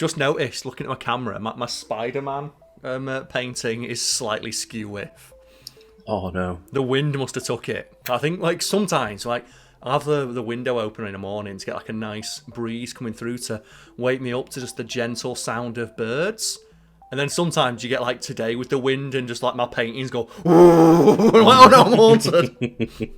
just noticed, looking at my camera, my Spider-Man painting is slightly skew with. Oh, no. The wind must have took it. I think, like, sometimes, like, I'll have the window open in the morning to get, like, a nice breeze coming through to wake me up to just the gentle sound of birds. And then sometimes you get, like, today with the wind and just, like, my paintings go, I'm like, oh no, I'm haunted.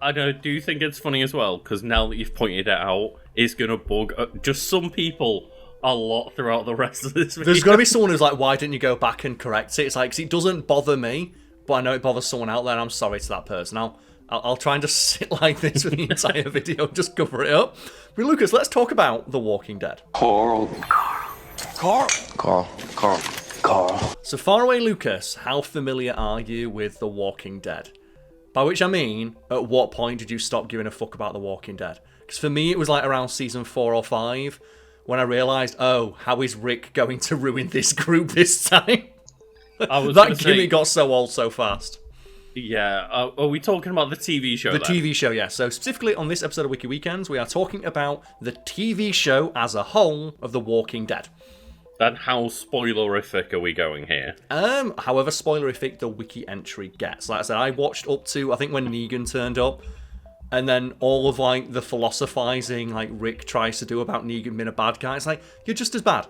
I do think it's funny as well, because now that you've pointed it out, it's going to bug just some people a lot throughout the rest of this video. There's going to be someone who's like, why didn't you go back and correct it? It's like, 'cause it doesn't bother me, but I know it bothers someone out there, and I'm sorry to that person. I'll try and just sit like this for the entire video, just cover it up. But Lucas, let's talk about The Walking Dead. Karl. So far away, Lucas, how familiar are you with The Walking Dead? By which I mean, at what point did you stop giving a fuck about The Walking Dead? Because for me, it was like around season 4 or 5 when I realised, oh, how is Rick going to ruin this group this time? That gimmick got so old so fast. Yeah, are we talking about the TV show? The TV show, yeah. So specifically on this episode of Wiki Weekends, we are talking about the TV show as a whole of The Walking Dead. Then how spoilerific are we going here? However spoilerific the wiki entry gets. Like I said, I watched up to, I think, when Negan turned up, and then all of, like, the philosophizing, like, Rick tries to do about Negan being a bad guy. It's like, you're just as bad.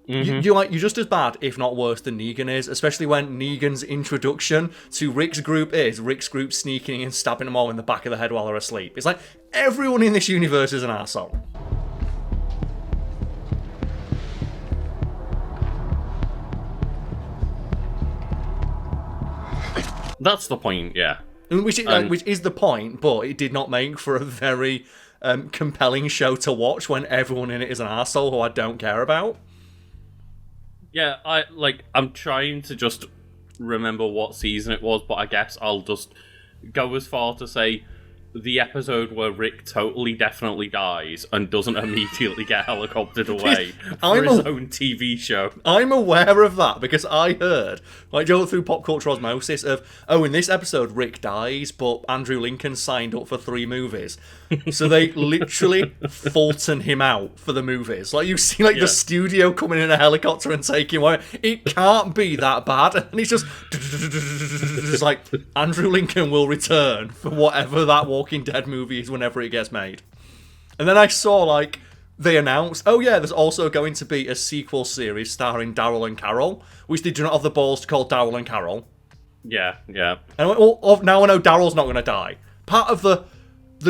Mm-hmm. You're just as bad, if not worse, than Negan is, especially when Negan's introduction to Rick's group is Rick's group sneaking and stabbing them all in the back of the head while they're asleep. It's like, everyone in this universe is an arsehole. That's the point, yeah. Which is the point, but it did not make for a very compelling show to watch when everyone in it is an arsehole who I don't care about. Yeah, I'm trying to just remember what season it was, but I guess I'll just go as far to say the episode where Rick totally definitely dies and doesn't immediately get helicoptered away for his own TV show. I'm aware of that because I heard, like, through pop culture osmosis of, oh, in this episode Rick dies, but Andrew Lincoln signed up for 3 movies. So they literally Fulton him out for the movies. Like, you see, like, the studio coming in a helicopter and taking him away. It can't be that bad. And he's just like, Andrew Lincoln will return for whatever that Walking Dead movie is whenever it gets made. And then I saw, like, they announced, oh yeah, there's also going to be a sequel series starring Daryl and Carol, which they do not have the balls to call Daryl and Carol. Yeah. And I went, well, now I know Daryl's not going to die. Part of the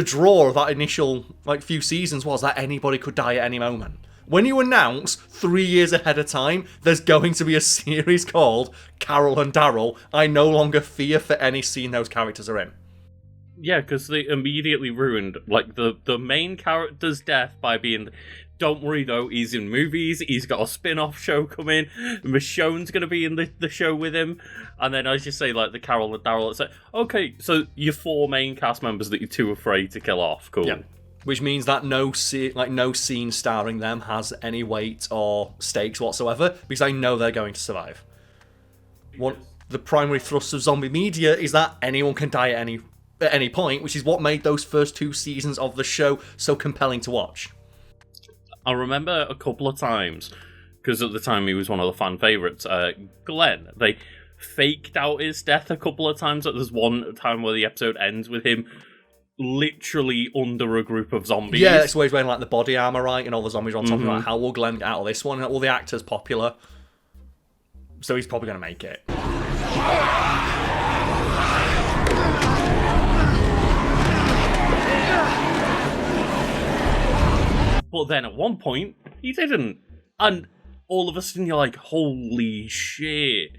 draw of that initial, like, few seasons was that anybody could die at any moment. When you announce 3 years ahead of time there's going to be a series called Carol and Daryl, I no longer fear for any scene those characters are in. Yeah, because they immediately ruined, like, the main character's death by being, don't worry though, he's in movies, he's got a spin-off show coming, Michonne's going to be in the show with him, and then as you say, like, the Carol and Daryl, it's like, okay, so your 4 main cast members that you're too afraid to kill off, cool. Yeah. Which means that no scene starring them has any weight or stakes whatsoever, because I know they're going to survive. The primary thrust of zombie media is that anyone can die at any point, which is what made those first 2 seasons of the show so compelling to watch. I remember a couple of times, because at the time he was one of the fan favourites, Glenn, they faked out his death a couple of times. There's one time where the episode ends with him literally under a group of zombies. Yeah, that's where he's wearing, like, the body armour, right, and all the zombies are on top of him. Like, how will Glenn get out of this one? Well, the actor's popular, so he's probably going to make it. But then at one point, he didn't. And all of a sudden you're like, holy shit.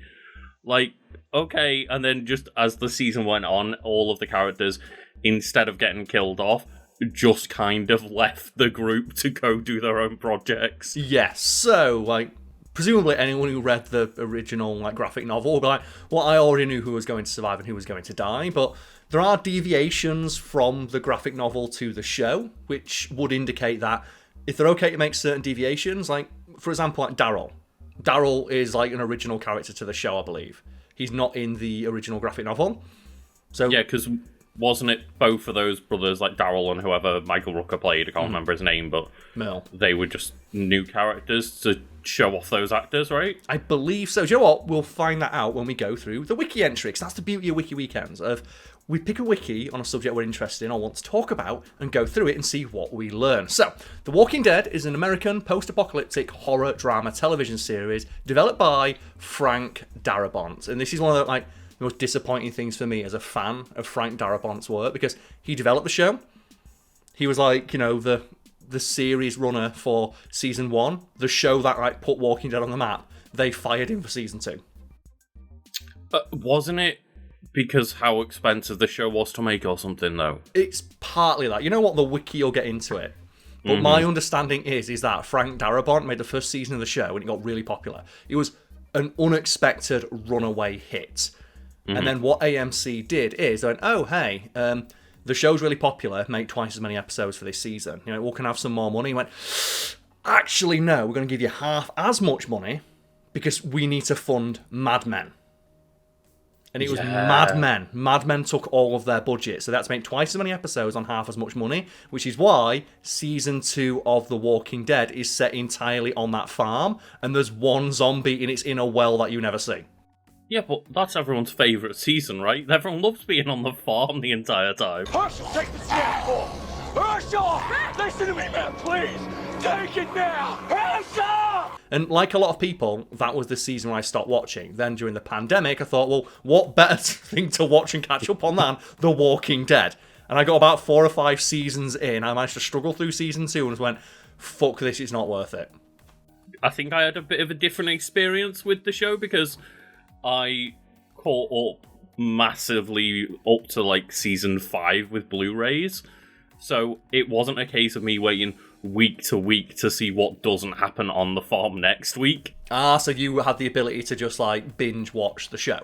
Like, okay. And then just as the season went on, all of the characters, instead of getting killed off, just kind of left the group to go do their own projects. Yes, so, like, presumably anyone who read the original, like, graphic novel will be like, well, I already knew who was going to survive and who was going to die, but there are deviations from the graphic novel to the show, which would indicate that if they're okay to make certain deviations, like, for example, like Daryl. Daryl is, like, an original character to the show, I believe. He's not in the original graphic novel. So yeah, because wasn't it both of those brothers, like Daryl and whoever Michael Rooker played, I can't remember his name, but Mel. They were just new characters to show off those actors, right? I believe so. Do you know what? We'll find that out when we go through the wiki entry, because that's the beauty of Wiki Weekends, of we pick a wiki on a subject we're interested in or want to talk about and go through it and see what we learn. So, The Walking Dead is an American post-apocalyptic horror drama television series developed by Frank Darabont. And this is one of the most disappointing things for me as a fan of Frank Darabont's work, because he developed the show. He was the series runner for season 1, the show that put Walking Dead on the map. They fired him for season 2. Wasn't it because how expensive the show was to make or something, though? It's partly that. You know what? The wiki will get into it. But my understanding is that Frank Darabont made the first season of the show and it got really popular. It was an unexpected runaway hit. And then what AMC did is they went, oh, hey, the show's really popular, make twice as many episodes for this season. We can have some more money. He went, actually, no, we're going to give you half as much money because we need to fund Mad Men. And it was Mad Men. Mad Men took all of their budget. So that's make twice as many episodes on half as much money, which is why season 2 of The Walking Dead is set entirely on that farm, and there's one zombie and it's in a well that you never see. Yeah, but that's everyone's favourite season, right? Everyone loves being on the farm the entire time. Herschel, take the scan for! Herschel! Listen to me, man, please! Take it now! Herschel! And like a lot of people, that was the season when I stopped watching. Then during the pandemic, I thought, well, what better thing to watch and catch up on than The Walking Dead? And I got about 4 or 5 seasons in. I managed to struggle through season 2 and just went, fuck this, it's not worth it. I think I had a bit of a different experience with the show because I caught up massively up to season 5 with Blu-rays. So it wasn't a case of me waiting week to week to see what doesn't happen on the farm next week. So you had the ability to just binge watch the show.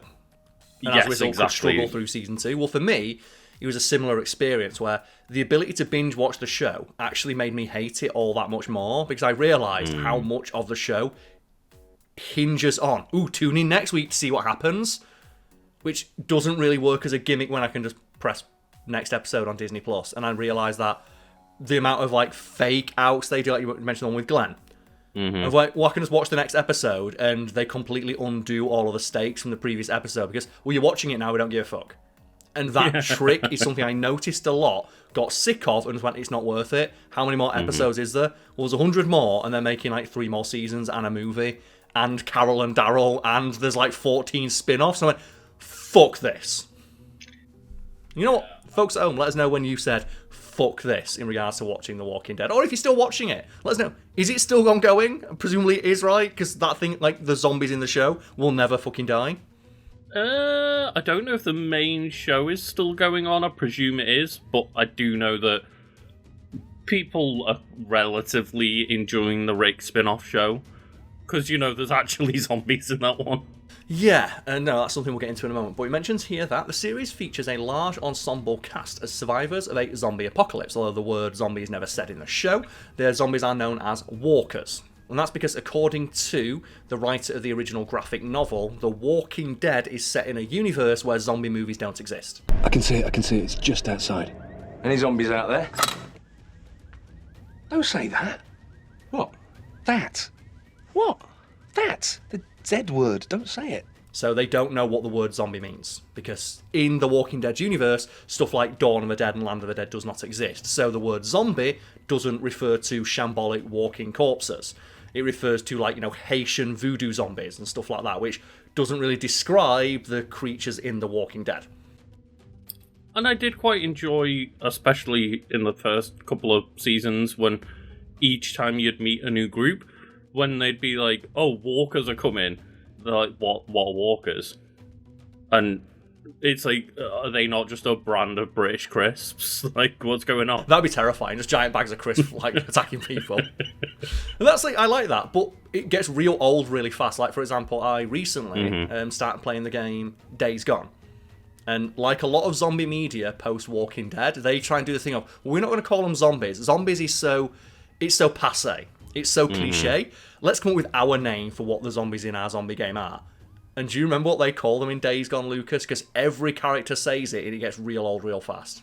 And as a result, could struggle through season 2. Well, for me, it was a similar experience where the ability to binge watch the show actually made me hate it all that much more, because I realised how much of the show hinges on, tune in next week to see what happens, which doesn't really work as a gimmick when I can just press next episode on Disney Plus. And I realised that the amount of fake outs they do, like you mentioned the one with Glenn, of I can just watch the next episode and they completely undo all of the stakes from the previous episode because, you're watching it now, we don't give a fuck. And that trick is something I noticed a lot, got sick of, and just went, it's not worth it. How many more episodes is there? Well, there's 100 more, and they're making 3 more seasons and a movie, and Karl and Daryl, and there's 14 spin-offs. And I went, fuck this. You know what? Folks at home, let us know when you said fuck this in regards to watching The Walking Dead. Or if you're still watching it, let us know. Is it still ongoing? Presumably it is, right? Because that thing, the zombies in the show, will never fucking die. I don't know if the main show is still going on. I presume it is. But I do know that people are relatively enjoying the Rick spin-off show. Because, there's actually zombies in that one. Yeah, no, that's something we'll get into in a moment. But he mentions here that the series features a large ensemble cast as survivors of a zombie apocalypse. Although the word zombie is never said in the show, their zombies are known as walkers. And that's because, according to the writer of the original graphic novel, The Walking Dead is set in a universe where zombie movies don't exist. I can see it, it's just outside. Any zombies out there? Don't say that. What? That? What? That? The Z word, don't say it. So they don't know what the word zombie means, because in the Walking Dead universe, stuff like Dawn of the Dead and Land of the Dead does not exist. So the word zombie doesn't refer to shambolic walking corpses. It refers to, Haitian voodoo zombies and stuff like that, which doesn't really describe the creatures in The Walking Dead. And I did quite enjoy, especially in the first couple of seasons, when each time you'd meet a new group, when they'd be like, walkers are coming. They're like, what are walkers? And it's are they not just a brand of British crisps? What's going on? That'd be terrifying, just giant bags of crisps, attacking people. And that's, I like that, but it gets real old really fast. For example, I recently started playing the game Days Gone. And like a lot of zombie media post-Walking Dead, they try and do the thing of, we're not going to call them zombies. Zombies is so passé. It's so cliche. Let's come up with our name for what the zombies in our zombie game are. And do you remember what they call them in Days Gone, Lucas? Because every character says it and it gets real old real fast.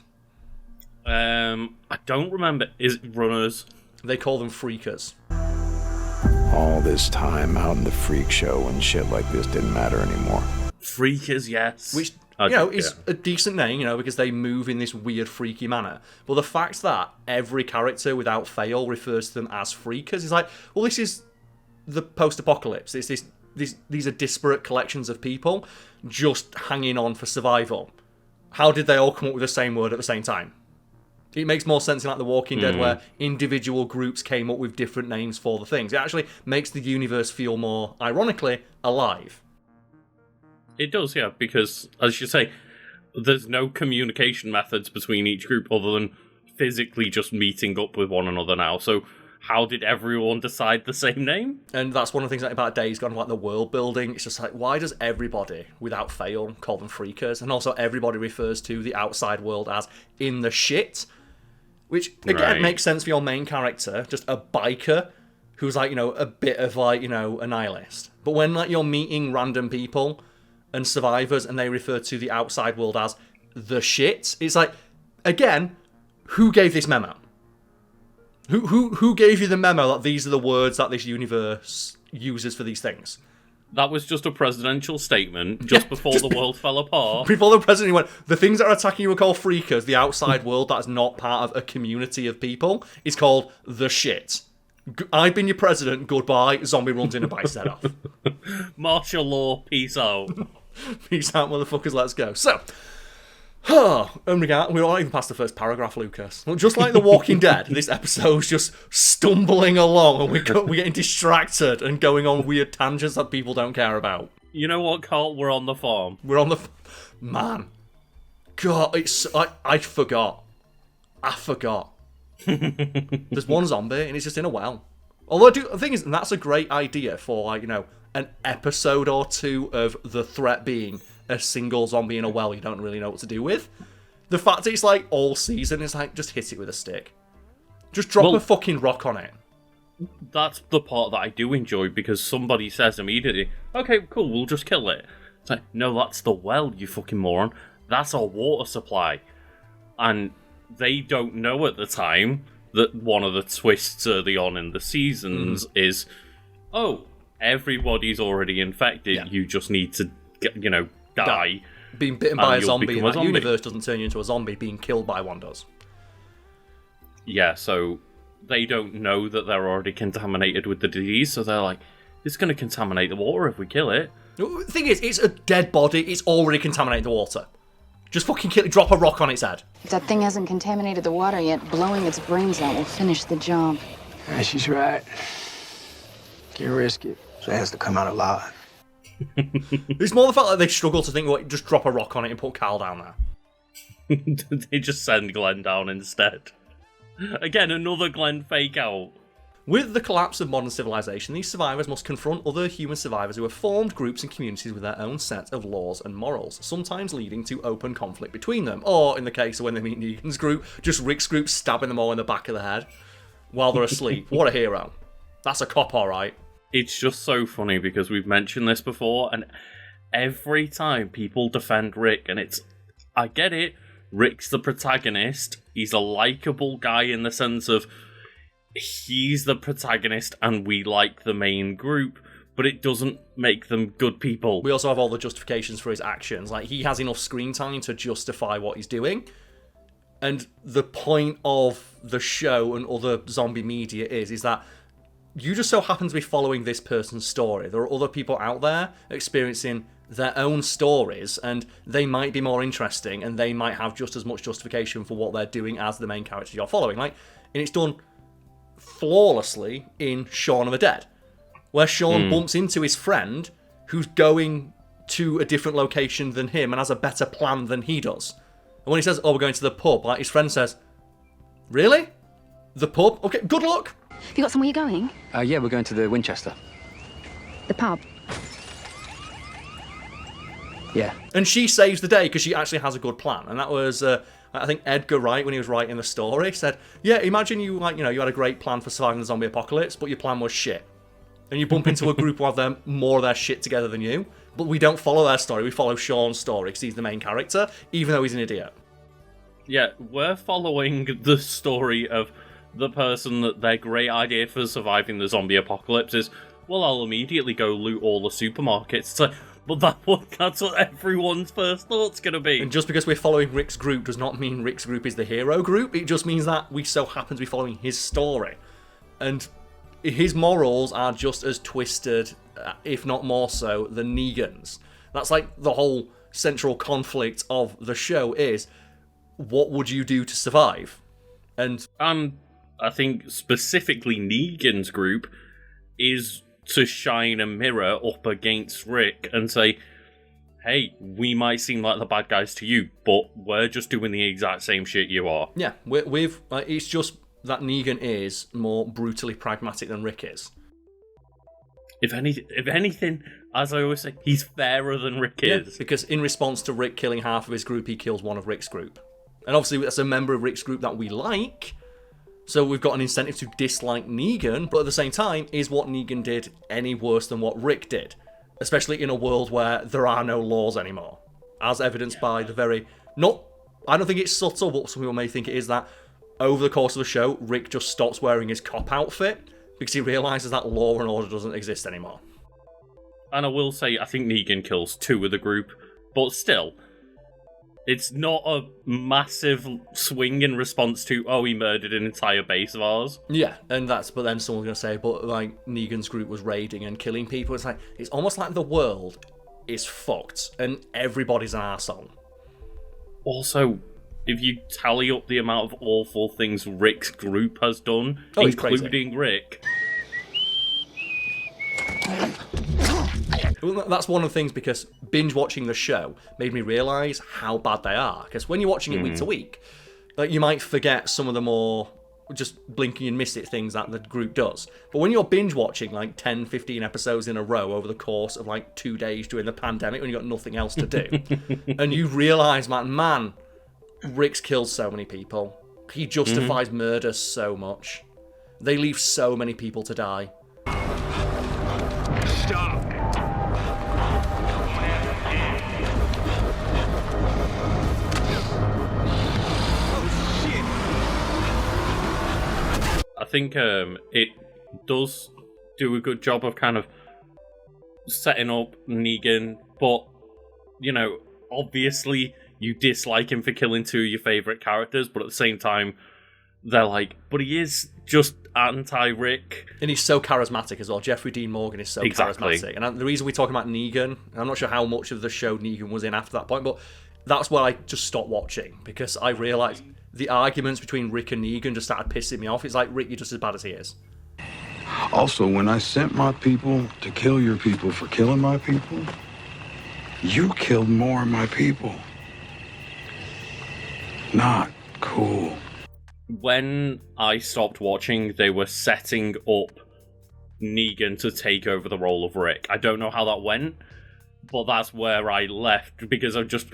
I don't remember. Is it runners? They call them freakers. All this time out in the freak show and shit like this didn't matter anymore. Freakers, yes. Which, Okay, is a decent name, because they move in this weird, freaky manner. But the fact that every character, without fail, refers to them as freakers is like, well, this is the post-apocalypse. These are disparate collections of people just hanging on for survival. How did they all come up with the same word at the same time? It makes more sense in like The Walking Dead, where individual groups came up with different names for the things. It actually makes the universe feel more, ironically, alive. It does, yeah, because, as you say, there's no communication methods between each group other than physically just meeting up with one another now. So how did everyone decide the same name? And that's one of the things about Days Gone, like the world building. It's just like, why does everybody, without fail, call them freakers? And also everybody refers to the outside world as in the shit. Which, again, makes sense for your main character, just a biker who's like, a bit of like, a nihilist. But when like you're meeting random people and survivors and they refer to the outside world as the shit, it's like, again, who gave this memo? Who gave you the memo that these are the words that this universe uses for these things? That was just a presidential statement just before the world fell apart. Before the president went, the things that are attacking you are called freakers. The outside world that's not part of a community of people is called the shit. I've been your president, goodbye. Zombie runs in and bites his head off. Martial law, peace out. Peace out, motherfuckers, let's go. So, we're not even past the first paragraph, Lucas. Well, just like The Walking Dead, this episode's just stumbling along and we're getting distracted and going on weird tangents that people don't care about. You know what, Karl? We're on the farm. We're on the... Man. God, I forgot. There's one zombie and it's just in a well. Although the thing is, and that's a great idea for, like, an episode or two of the threat being a single zombie in a well you don't really know what to do with. The fact that it's like all season is like, just hit it with a stick. Just drop a fucking rock on it. That's the part that I do enjoy, because somebody says immediately, okay, cool, we'll just kill it. It's like, no, that's the well, you fucking moron. That's our water supply. And they don't know at the time that one of the twists early on in the seasons is, everybody's already infected, you just need to, die. Being bitten by a zombie in that universe doesn't turn you into a zombie. Being killed by one does. Yeah, so they don't know that they're already contaminated with the disease, so they're like, it's going to contaminate the water if we kill it. The thing is, it's a dead body, it's already contaminated the water. Just fucking kill it, drop a rock on its head. If that thing hasn't contaminated the water yet, blowing its brains out will finish the job. Yeah, she's right. Can't risk it. So it has to come out alive. It's more the fact that they struggle to think, well, just drop a rock on it and put Karl down there. They just send Glenn down instead. Again, another Glenn fake out. With the collapse of modern civilization, these survivors must confront other human survivors who have formed groups and communities with their own set of laws and morals, sometimes leading to open conflict between them, or, in the case of when they meet Negan's group, just Rick's group stabbing them all in the back of the head while they're asleep. What a hero. That's a cop, alright. It's just so funny because we've mentioned this before, and every time people defend Rick, and I get it, Rick's the protagonist, he's a likeable guy in the sense of he's the protagonist and we like the main group, but it doesn't make them good people. We also have all the justifications for his actions. Like, he has enough screen time to justify what he's doing. And the point of the show and other zombie media is that you just so happen to be following this person's story. There are other people out there experiencing their own stories, and they might be more interesting, and they might have just as much justification for what they're doing as the main characters you're following. Like, and it's done flawlessly in Shaun of the Dead, where Shaun bumps into his friend who's going to a different location than him and has a better plan than he does. And when he says, we're going to the pub, like, his friend says, really? The pub? Okay, good luck. Have you got somewhere you're going? Yeah, we're going to the Winchester. The pub. Yeah. And she saves the day because she actually has a good plan. And that was, I think Edgar Wright, when he was writing the story, said, yeah, imagine you, like, you had a great plan for surviving the zombie apocalypse, but your plan was shit. And you bump into a group who have more of their shit together than you. But we don't follow their story, we follow Sean's story, because he's the main character, even though he's an idiot. Yeah, we're following the story of the person that their great idea for surviving the zombie apocalypse is, well, I'll immediately go loot all the supermarkets. It's like, but that's what everyone's first thought's going to be. And just because we're following Rick's group does not mean Rick's group is the hero group. It just means that we so happen to be following his story. And his morals are just as twisted, if not more so, than Negan's. That's like the whole central conflict of the show is, what would you do to survive? And I think specifically Negan's group is to shine a mirror up against Rick and say, hey, we might seem like the bad guys to you, but we're just doing the exact same shit you are. Yeah, it's just that Negan is more brutally pragmatic than Rick is. If anything, as I always say, he's fairer than Rick is. Because in response to Rick killing half of his group, he kills one of Rick's group. And obviously that's a member of Rick's group that we like, so we've got an incentive to dislike Negan, but at the same time, is what Negan did any worse than what Rick did? Especially in a world where there are no laws anymore. As evidenced by the very... I don't think it's subtle, but some people may think it is that over the course of the show, Rick just stops wearing his cop outfit because he realises that law and order doesn't exist anymore. And I will say, I think Negan kills 2 of the group, but still... It's not a massive swing in response to, oh, he murdered an entire base of ours. Yeah, and but then someone's going to say, but like, Negan's group was raiding and killing people. It's almost like the world is fucked and everybody's an arsehole. Also, if you tally up the amount of awful things Rick's group has done, including Rick... That's one of the things, because binge watching the show made me realise how bad they are. Because when you're watching it week to week, like, you might forget some of the more just blinking and miss it things that the group does. But when you're binge watching like 10, 15 episodes in a row over the course of like 2 days during the pandemic when you've got nothing else to do, and you realise, man, Rick's killed so many people. He justifies murder so much. They leave so many people to die. Stop! I think it does do a good job of kind of setting up Negan, but, you know, obviously you dislike him for killing 2 of your favourite characters, but at the same time, they're like, but he is just anti-Rick. And he's so charismatic as well. Jeffrey Dean Morgan is so charismatic. And the reason we talk about Negan, and I'm not sure how much of the show Negan was in after that point, but that's where I just stopped watching, because I realised the arguments between Rick and Negan just started pissing me off. It's like, Rick, you're just as bad as he is. Also, when I sent my people to kill your people for killing my people, you killed more of my people. Not cool. When I stopped watching, they were setting up Negan to take over the role of Rick. I don't know how that went, but that's where I left, because I just...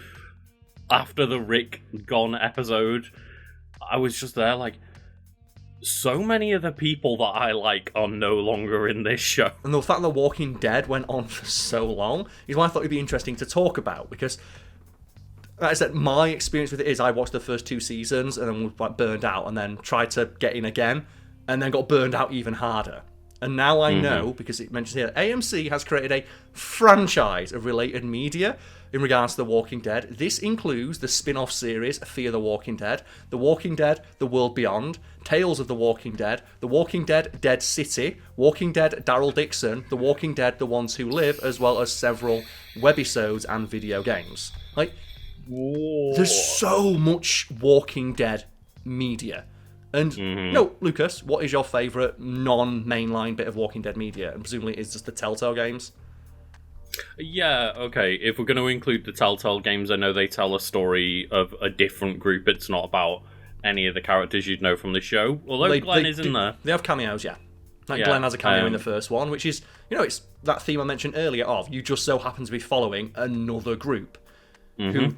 After the Rick Gone episode, I was just there like, so many of the people that I like are no longer in this show. And the fact that Walking Dead went on for so long is why I thought it'd be interesting to talk about, because, like I said, my experience with it is I watched the first 2 seasons and then was like burned out, and then tried to get in again, and then got burned out even harder. And now I know, because it mentions here, AMC has created a franchise of related media in regards to The Walking Dead. This includes the spin-off series Fear the Walking Dead, The Walking Dead, The World Beyond, Tales of the Walking Dead, The Walking Dead, Dead City, Walking Dead, Daryl Dixon, The Walking Dead, The Ones Who Live, as well as several webisodes and video games. Like, there's so much Walking Dead media. And, no, Lucas, what is your favourite non-mainline bit of Walking Dead media? And presumably it's just the Telltale games? Yeah, okay. If we're going to include the Telltale games, I know they tell a story of a different group. It's not about any of the characters you'd know from the show. Although Glenn is in there. They have cameos, yeah. Like Glenn has a cameo in the first one, which is, you know, it's that theme I mentioned earlier of you just so happen to be following another group who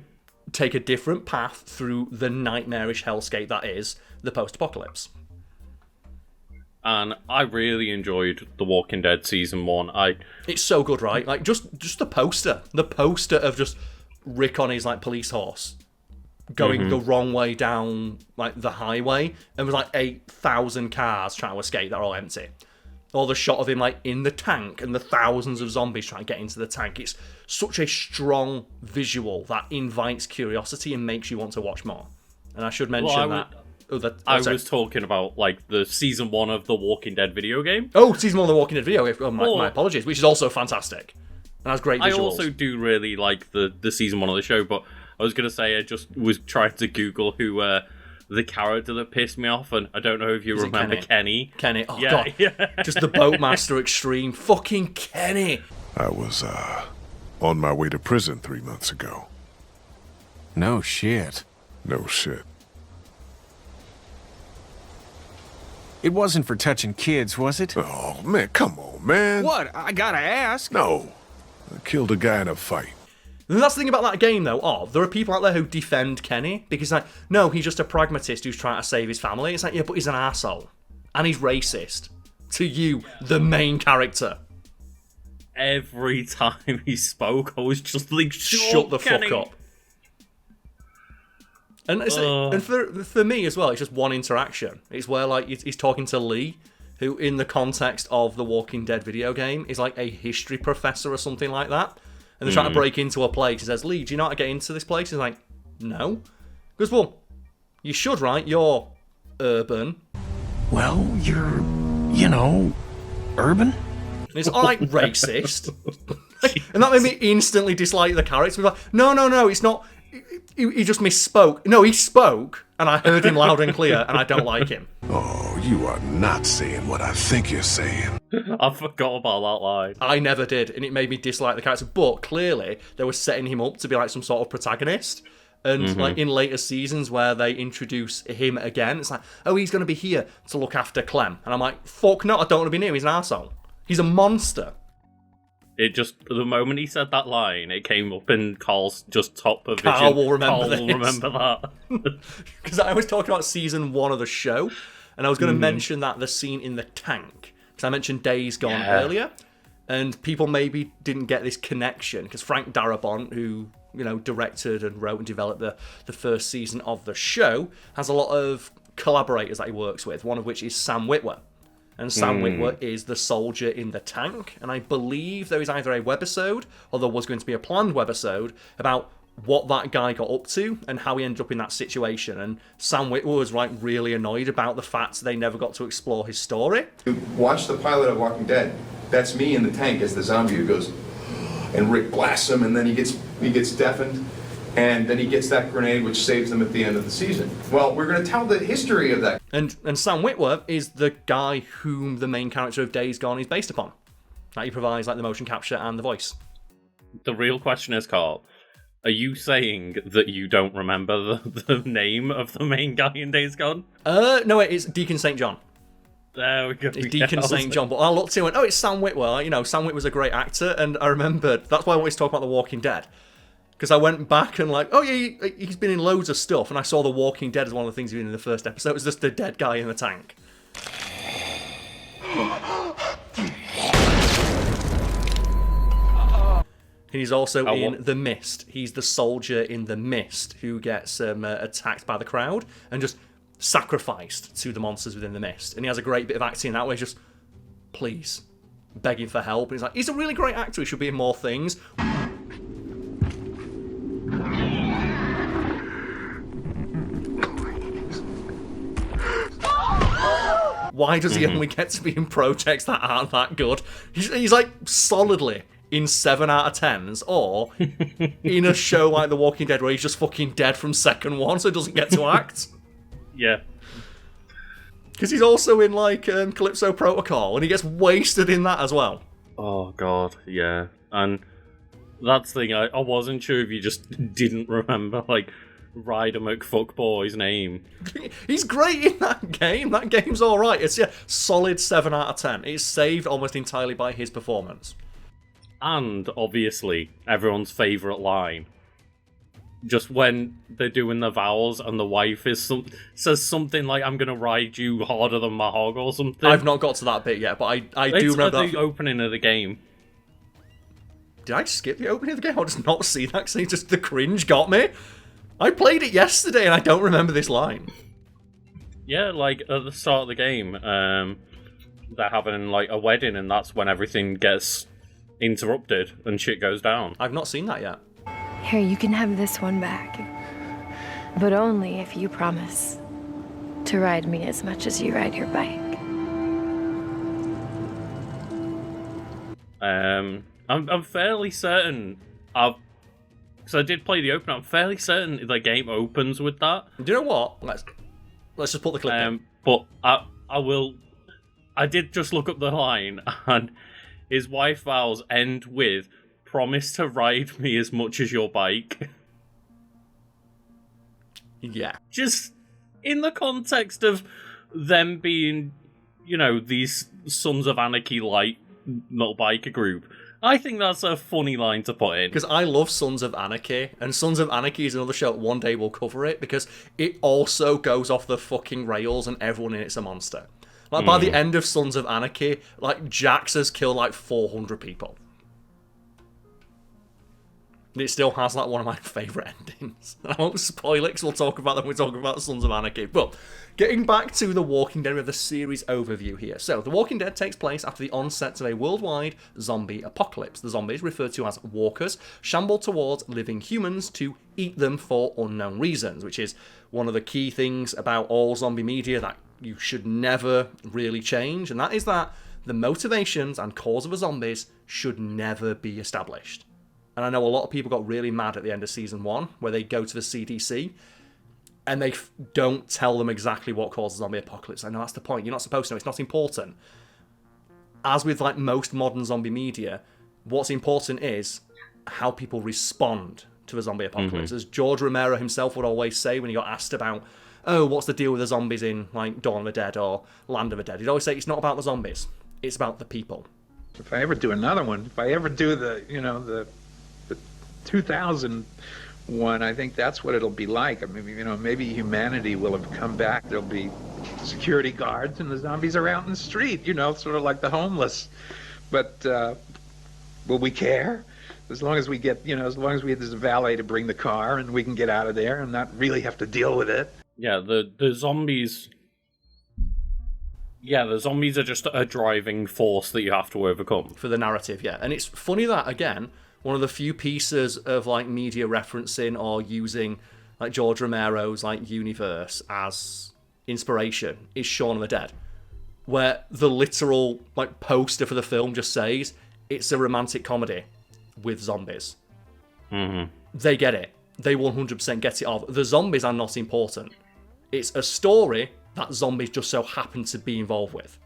take a different path through the nightmarish hellscape that is the post-apocalypse. And I really enjoyed The Walking Dead Season 1. It's so good, right? Like, just the poster of just Rick on his, like, police horse going the wrong way down, like, the highway, and with, like, 8,000 cars trying to escape that are all empty. Or the shot of him, like, in the tank, and the thousands of zombies trying to get into the tank. It's such a strong visual that invites curiosity and makes you want to watch more. And I should mention I was talking about, like, the Season 1 of The Walking Dead video game. Oh, Season 1 of The Walking Dead video game. Oh, my apologies. Which is also fantastic. And has great visuals. I also do really like the Season 1 of the show, but I was going to say I just was trying to Google who the character that pissed me off, and I don't know if you remember Kenny. Kenny. Oh, yeah, God. Yeah. Just the Boatmaster Extreme. Fucking Kenny. I was, on my way to prison 3 months ago. No shit. No shit. It wasn't for touching kids, was it? Oh, man, come on, man. What? I gotta ask. No. I killed a guy in a fight. And that's the thing about that game, though. There are people out there who defend Kenny because, like, no, he's just a pragmatist who's trying to save his family. It's like, yeah, but he's an arsehole. And he's racist. To you, the main character. Every time he spoke, I was just like, shut the Kenny. fuck up. And for me as well, it's just one interaction. It's where, like, he's talking to Lee, who, in the context of the Walking Dead video game, is like a history professor or something like that. And they're trying to break into a place. He says, Lee, do you know how to get into this place? He's like, no. He goes, well, you should, right? You're urban. Well, you're, urban? And it's all like racist. And that made me instantly dislike the character. Like, no, it's not. He just misspoke. No, he spoke, and I heard him loud and clear, and I don't like him. Oh, you are not saying what I think you're saying. I forgot about that line. I never did, and it made me dislike the character. But clearly, they were setting him up to be like some sort of protagonist. And like in later seasons where they introduce him again, it's like, oh, he's going to be here to look after Clem. And I'm like, fuck no, I don't want to be near him. He's an arsehole. He's a monster. It just, the moment he said that line, it came up in Karl's just top of vision. Karl will remember Karl will remember that. Because I was talking about season 1 of the show, and I was going to mention that the scene in the tank. Because I mentioned Days Gone earlier, and people maybe didn't get this connection, because Frank Darabont, who, directed and wrote and developed the first season of the show, has a lot of collaborators that he works with, one of which is Sam Witwer. And Sam Witwer is the soldier in the tank. And I believe there is either a webisode, or there was going to be a planned webisode, about what that guy got up to and how he ended up in that situation. And Sam Witwer was really annoyed about the fact they never got to explore his story. Watch the pilot of Walking Dead. That's me in the tank as the zombie who goes, and Rick blasts him, and then he gets deafened. And then he gets that grenade, which saves them at the end of the season. Well, we're going to tell the history of that. And Sam Witwer is the guy whom the main character of Days Gone is based upon. That he provides the motion capture and the voice. The real question is, Karl, are you saying that you don't remember the name of the main guy in Days Gone? No, it's Deacon St. John. There we go. It's Deacon St. John. But I looked and went, oh, it's Sam Witwer. Sam Witwer's a great actor. And I remembered, that's why I wanted to talk about The Walking Dead. Because I went back and oh yeah, he's been in loads of stuff, and I saw The Walking Dead as one of the things he was in the first episode. It was just the dead guy in the tank. He's also in The Mist. He's the soldier in The Mist who gets attacked by the crowd and just sacrificed to the monsters within The Mist. And he has a great bit of acting in that way, just, please, begging for help. And he's like, he's a really great actor, he should be in more things. Why does he only get to be in projects that aren't that good? He's like solidly in 7 out of 10s, or in a show like The Walking Dead where he's just fucking dead from second one, so he doesn't get to act. Yeah. Because he's also in Calypso Protocol, and he gets wasted in that as well. Oh god, yeah. And that's the thing, I wasn't sure if you just didn't remember Ryder McFuckboy's name. He's great in that game. That game's alright. It's a solid 7 out of 10. It's saved almost entirely by his performance. And, obviously, everyone's favourite line. just when they're doing the vows and the wife says something like, "I'm gonna ride you harder than my hog" or something. I've not got to that bit yet, but I do remember the opening of the game. Did I skip the opening of the game? I'll just not see that because just the cringe got me. I played it yesterday and I don't remember this line. Yeah, like at the start of the game, they're having like a wedding, and that's when everything gets interrupted and shit goes down. I've not seen that yet. Here, you can have this one back. But only if you promise to ride me as much as you ride your bike. I'm fairly certain because I did play the opener. I'm fairly certain the game opens with that. Do you know what? Let's just put the clip in. But I did just look up the line, and his wife vows end with, "Promise to ride me as much as your bike." Yeah. Just in the context of them being, these Sons of Anarchy light little biker group, I think that's a funny line to put in. Because I love Sons of Anarchy, and Sons of Anarchy is another show. One day we'll cover it, because it also goes off the fucking rails and everyone in it's a monster. Like, by the end of Sons of Anarchy, like, Jax has killed, like, 400 people. It still has, like, one of my favourite endings. I won't spoil it, because we'll talk about them when we talk about Sons of Anarchy. But, getting back to The Walking Dead with the series overview here. So, The Walking Dead takes place after the onset of a worldwide zombie apocalypse. The zombies, referred to as walkers, shamble towards living humans to eat them for unknown reasons, which is one of the key things about all zombie media that you should never really change, and that is that the motivations and cause of the zombies should never be established. And I know a lot of people got really mad at the end of Season 1, where they go to the CDC, and they don't tell them exactly what caused the zombie apocalypse. I know that's the point. You're not supposed to know. It's not important. As with like most modern zombie media, what's important is how people respond to the zombie apocalypse. As George Romero himself would always say when he got asked about, oh, what's the deal with the zombies in like Dawn of the Dead or Land of the Dead? He'd always say it's not about the zombies. It's about the people. If I ever do another one, if I ever do the 2000 one, I think that's what it'll be like. I mean, maybe humanity will have come back. There'll be security guards and the zombies are out in the street, sort of like the homeless. But will we care? As long as we get, there's a valet to bring the car and we can get out of there and not really have to deal with it. Yeah, the zombies... Yeah, the zombies are just a driving force that you have to overcome. For the narrative, yeah. And it's funny that, again, one of the few pieces of like media referencing or using like George Romero's like universe as inspiration is Shaun of the Dead, where the literal like poster for the film just says it's a romantic comedy with zombies. They get it. They 100% get it of. The zombies are not important. It's a story that zombies just so happen to be involved with.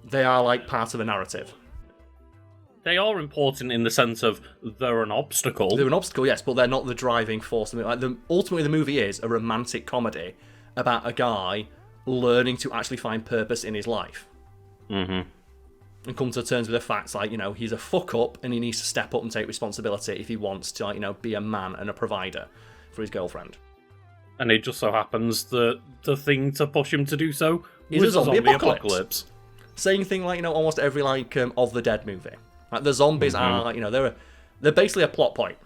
They are like part of a narrative. They are important in the sense of they're an obstacle. They're an obstacle, yes, but they're not the driving force. Ultimately, the movie is a romantic comedy about a guy learning to actually find purpose in his life. And come to terms with the facts, like, he's a fuck up and he needs to step up and take responsibility if he wants to, like, be a man and a provider for his girlfriend. And it just so happens that the thing to push him to do so is a zombie apocalypse. Same thing like, almost every, like, of the Dead movie. Like, the zombies are, like, they're basically a plot point.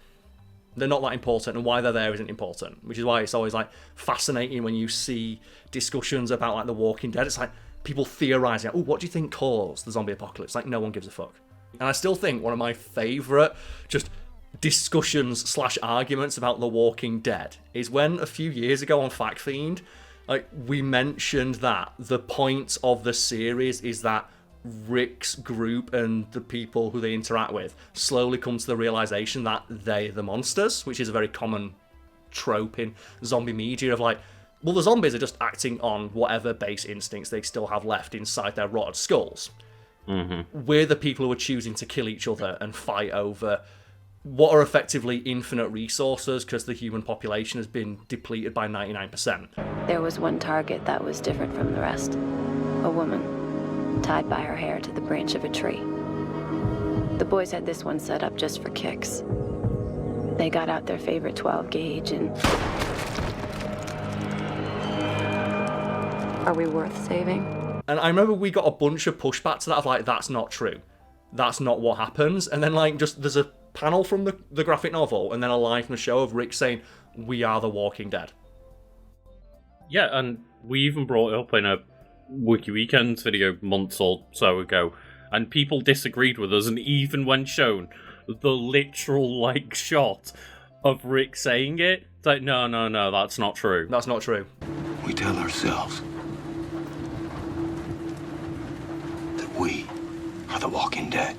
They're not that important, and why they're there isn't important. Which is why it's always, like, fascinating when you see discussions about, like, The Walking Dead. It's like people theorising, oh, what do you think caused the zombie apocalypse? Like, no one gives a fuck. And I still think one of my favourite just discussions / arguments about The Walking Dead is when a few years ago on Fact Fiend, like, we mentioned that the point of the series is that Rick's group and the people who they interact with slowly come to the realization that they're the monsters, which is a very common trope in zombie media of like, well, the zombies are just acting on whatever base instincts they still have left inside their rotted skulls. We're the people who are choosing to kill each other and fight over what are effectively infinite resources because the human population has been depleted by 99%. There was one target that was different from the rest. A woman, tied by her hair to the branch of a tree. The boys had this one set up just for kicks. They got out their favorite 12 gauge and... Are we worth saving? And I remember we got a bunch of pushback to that of like, that's not true. That's not what happens. And then like just there's a panel from the graphic novel and then a line from the show of Rick saying, we are the Walking Dead. Yeah, and we even brought it up in a Wiki Weekends video months or so ago, and people disagreed with us, and even when shown the literal, like, shot of Rick saying it, it's like, no, that's not true. That's not true. We tell ourselves that we are the Walking Dead.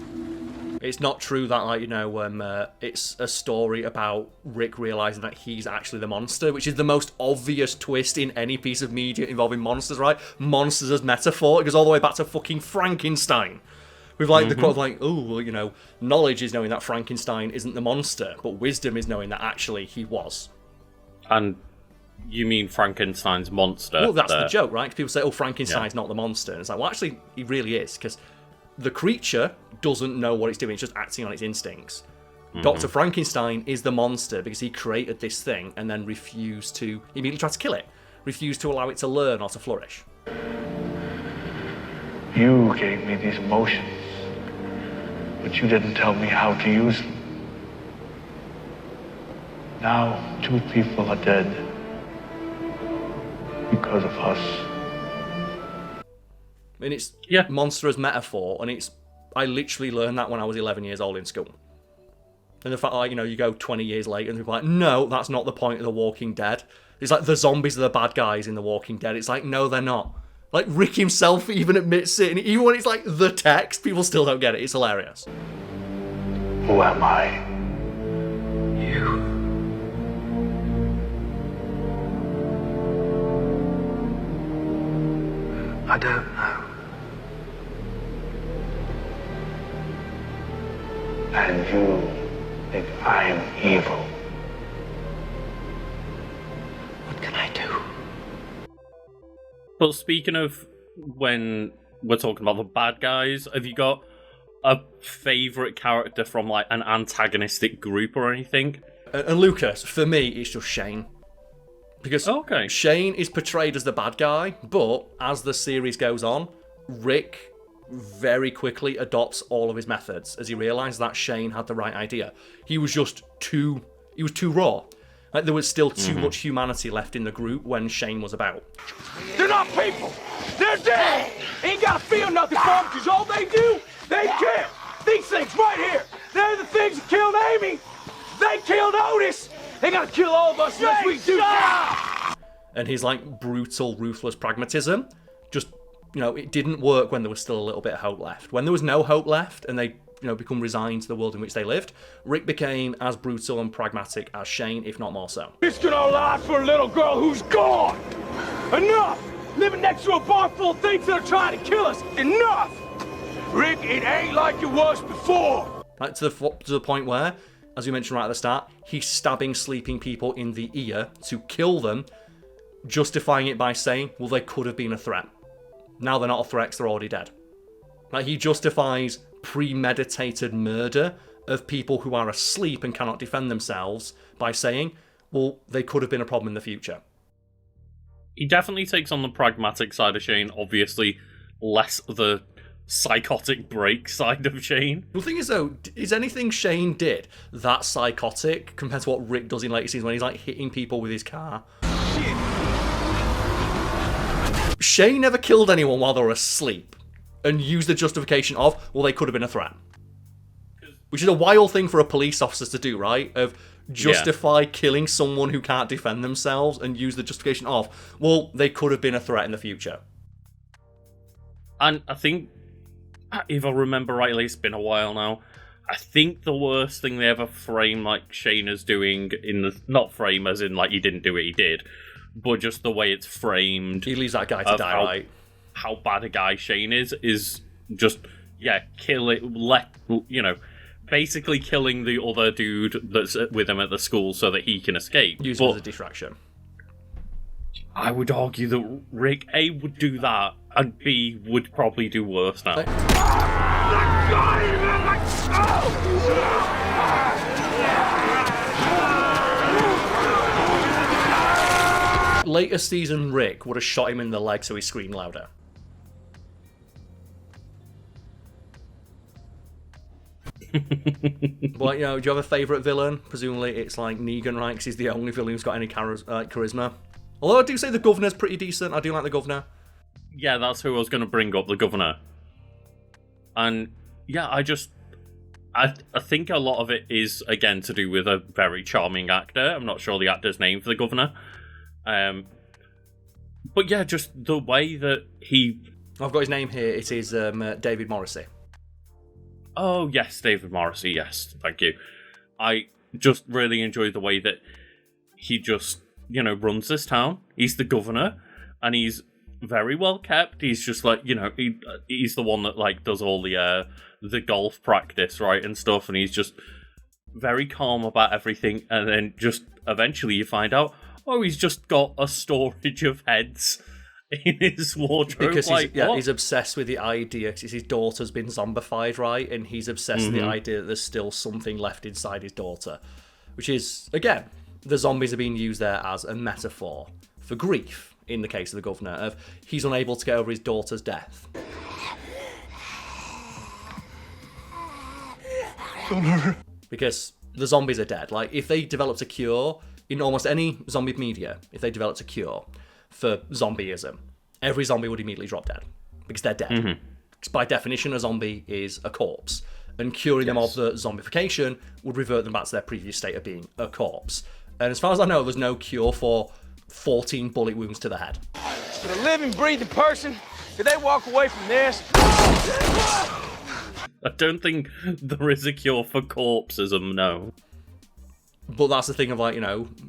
It's not true that, like, you know, it's a story about Rick realising that he's actually the monster, which is the most obvious twist in any piece of media involving monsters, right? Monsters as metaphor. It goes all the way back to fucking Frankenstein. With, like, the quote of, like, oh, well, you know, knowledge is knowing that Frankenstein isn't the monster, but wisdom is knowing that actually he was. And you mean Frankenstein's monster? Well, that's the joke, right? 'Cause people say, oh, Frankenstein's not the monster. And it's like, well, actually, he really is, because the creature doesn't know what it's doing, it's just acting on its instincts. Dr. Frankenstein is the monster because he created this thing and then he immediately tried to kill it, refused to allow it to learn or to flourish. You gave me these emotions, but you didn't tell me how to use them. Now 2 people are dead because of us. And it's monster as metaphor, and I literally learned that when I was 11 years old in school. And the fact, like, you know, you go 20 years later and people are like, no, that's not the point of The Walking Dead. It's like the zombies are the bad guys in The Walking Dead. It's like, no, they're not. Like, Rick himself even admits it, and even when it's like the text, people still don't get it. It's hilarious. Who am I? You. I don't know. And you think I'm evil. What can I do? But speaking of when we're talking about the bad guys, have you got a favourite character from, like, an antagonistic group or anything? And Lucas, for me, it's just Shane. Because Shane is portrayed as the bad guy, but as the series goes on, Rick very quickly adopts all of his methods as he realised that Shane had the right idea. He was too raw. Like, there was still too much humanity left in the group when Shane was about. They're not people! They're dead! Ain't gotta feel nothing for them, because all they do, they kill! These things right here, they're the things that killed Amy! They killed Otis! They gotta kill all of us unless we do that! And his, like, brutal, ruthless pragmatism, just, you know, it didn't work when there was still a little bit of hope left. When there was no hope left, and they, you know, become resigned to the world in which they lived, Rick became as brutal and pragmatic as Shane, if not more so. Risking our lives for a little girl who's gone! Enough! Living next to a bar full of things that are trying to kill us! Enough! Rick, it ain't like it was before! Like, to the point where, as we mentioned right at the start, he's stabbing sleeping people in the ear to kill them, justifying it by saying, well, they could have been a threat. Now they're not a threat because they're already dead. Like, he justifies premeditated murder of people who are asleep and cannot defend themselves by saying, well, they could have been a problem in the future. He definitely takes on the pragmatic side of Shane, obviously less the psychotic break side of Shane. The thing is, though, is anything Shane did that psychotic compared to what Rick does in later scenes when he's, like, hitting people with his car? Shane never killed anyone while they were asleep and used the justification of, well, they could have been a threat. Which is a wild thing for a police officer to do, right? Of justify killing someone who can't defend themselves and use the justification of, well, they could have been a threat in the future. And I think, if I remember rightly, it's been a while now, I think the worst thing they ever frame, like, Shane as doing in the... Not frame as in, like, he didn't do it, he did. But just the way it's framed... He leaves that guy to die, right? How bad a guy Shane is just, kill it, basically killing the other dude that's with him at the school so that he can escape. Use it as a distraction. I would argue that Rick, A, would do that, and B, would probably do worse now. later season Rick would have shot him in the leg so he screamed louder. But, do you have a favourite villain? Presumably it's like Negan, right? Because he's the only villain who's got any charisma. Although I do say the Governor's pretty decent. I do like the Governor. Yeah, that's who I was going to bring up, the Governor. And, yeah, I think a lot of it is, again, to do with a very charming actor. I'm not sure the actor's name for the Governor. But, yeah, just the way that he... I've got his name here. It is David Morrissey. Oh, yes, David Morrissey, yes. Thank you. I just really enjoy the way that he just, runs this town. He's the governor, and he's very well kept. He's just like, he's the one that, like, does all the golf practice, right, and stuff, and he's just very calm about everything, and then just eventually you find out, he's just got a storage of heads in his wardrobe. Because he's obsessed with the idea, because his daughter's been zombified, right? And he's obsessed with the idea that there's still something left inside his daughter. Which is, again, the zombies are being used there as a metaphor for grief, in the case of the Governor, of he's unable to get over his daughter's death. Don't hurt her. Because the zombies are dead. Like, if they developed a cure, in almost any zombie media, if they developed a cure for zombieism, every zombie would immediately drop dead because they're dead. Because by definition, a zombie is a corpse, and curing them of the zombification would revert them back to their previous state of being a corpse. And as far as I know, there's no cure for 14 bullet wounds to the head. To the living, breathing person, did they walk away from this? I don't think there is a cure for corpsism, no. But that's the thing of, like,